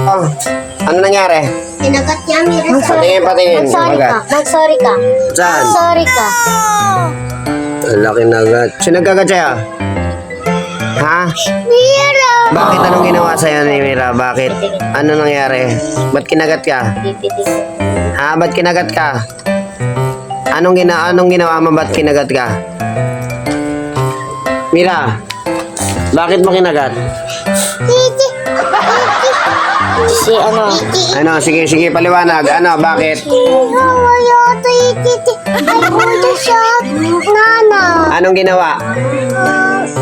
Oh, ano nangyari? Sinagat niya, Mira. Patingin. Mag-sorry ka. Saan? Sorry ka. Laki na agad. Sino nagkagat sa'yo? Ha? Mira! Bakit anong ginawa sa'yo ni Mira? Bakit? Ano nangyari? Ba't kinagat ka? Ha? Ba't kinagat ka? Anong ginawa mo? Ba't kinagat ka? Mira, bakit mo kinagat? Si ano? Ano? Sige, paliwanag. Ano? Bakit? Ay, ulo siya. Nana. Anong ginawa?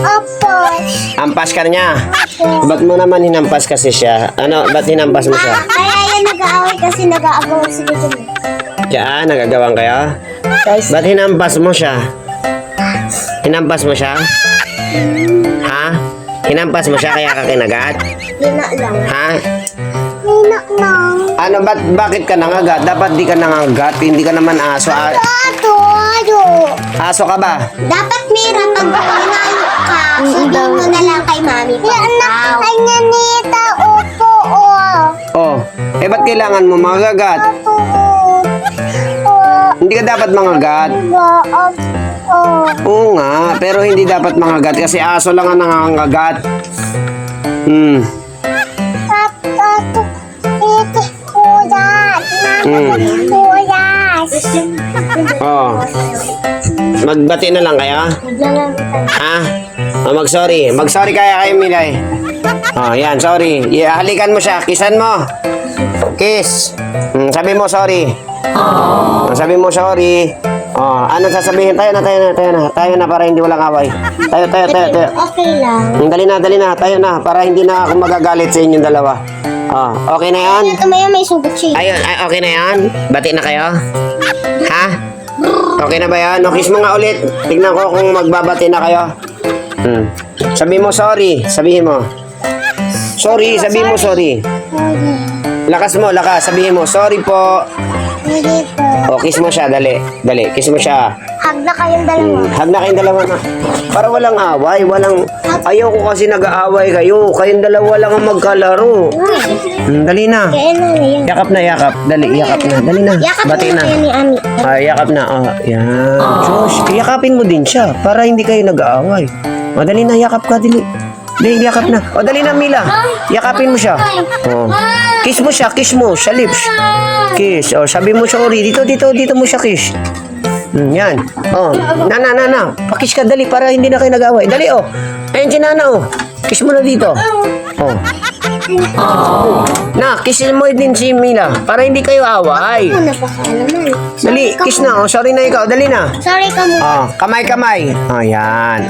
Apos. Ampas ka niya? Ba't mo naman hinampas kasi siya? Ano? Ba't hinampas mo siya? Ay, ayan, nag-aaway kasi nag-aabang sila dun. Diyan, nagagawang kayo? Ba't hinampas mo siya? Hinampas mo siya? Ha? Hinampas mo siya kaya ka kinagat? Hina lang. Ha? Hina lang. Ano, bakit ka nangagat? Dapat di ka nangagat, hindi ka naman aso. Ato. Aso ka ba? Dapat Mira, pag hinayo ka, sabihin mo na lang kay Mami. Anak, kanya nita, opo, Oh, ba't kailangan mo mangagat? Hindi ka dapat mangagat. Oo nga, pero hindi dapat mangagat kasi aso lang ang nangangagat. Oh. Magbati na lang kayo? Ha? Mag-sorry. Mag-sorry kaya kayo, Milay. Oh, yan, sorry. Halikan mo siya. Kissan mo. Kiss. Sabi mo sorry. Sabi mo sorry. Oh, ano sasabihin? Tayo na para hindi walang away. Tayo. Okay lang. Dali na. Tayo na para hindi na ako magagalit sa inyong dalawa. Oh, okay na yan? Tumaya may sugat siya. Ayun, okay na yan? Bati na kayo? Ha? Okay na ba yan? No, kiss mo nga ulit. Tignan ko kung magbabati na kayo. Sabi mo sorry. Sabihin mo. Sorry, sabihin mo sorry. Lakas mo, sabihin mo, sorry po. Hindi po. O, kiss mo siya, dali, kiss mo siya. Hug na kayong dalawa. Hug na kayong dalawa na. Para walang away, ayaw ko kasi nag-aaway kayo. Kayong dalawa lang ang magkalaro. Dali na. Kaya na yan. Yakap na, dali na. Yakap Bati na kayo ni Ami. Yakap na, yan. Josh, yakapin mo din siya, para hindi kayo nag-aaway. Dali na, yakap ka, dali. Dali, yakap na. Dali na, Mila. Yakapin mo siya. Kiss mo siya, sa lips. Kiss. Sabi mo sorry. Dito mo siya kiss. Yan. Na. Pakiss ka, dali, para hindi na kayo nag-away. Dali, Ayan si Nana, Kiss mo na dito. Na, kissin mo din si Mila, para hindi kayo away. Ano pa ka naman? Dali, kiss na. Sorry na ikaw. Dali na. Sorry ka mo. Kamay. Yan.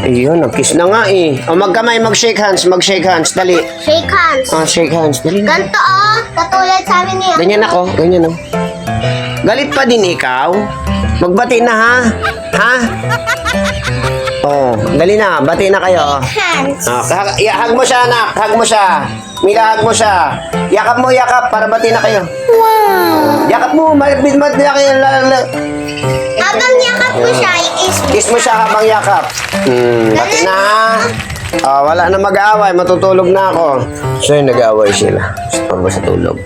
Ayun, nag-kiss na nga magkamay, mag-shake hands. Dali. Shake hands. Shake hands. Dali na. Ganto katulad sa amin niya. Ganyan. Galit pa din ikaw? Magbati na, ha? Dali na. Bati na kayo. Hands. Hug mo siya, anak. Hug mo siya. Mila, hug mo siya. Yakap mo, para bati na kayo. Wow. Yakap mo. Habang yakap mo siya, Kiss mo siya habang yakap. Bati na. Wala na mag-aaway. Matutulog na ako. So, nag-aaway sila. Gusto ba sa tulog?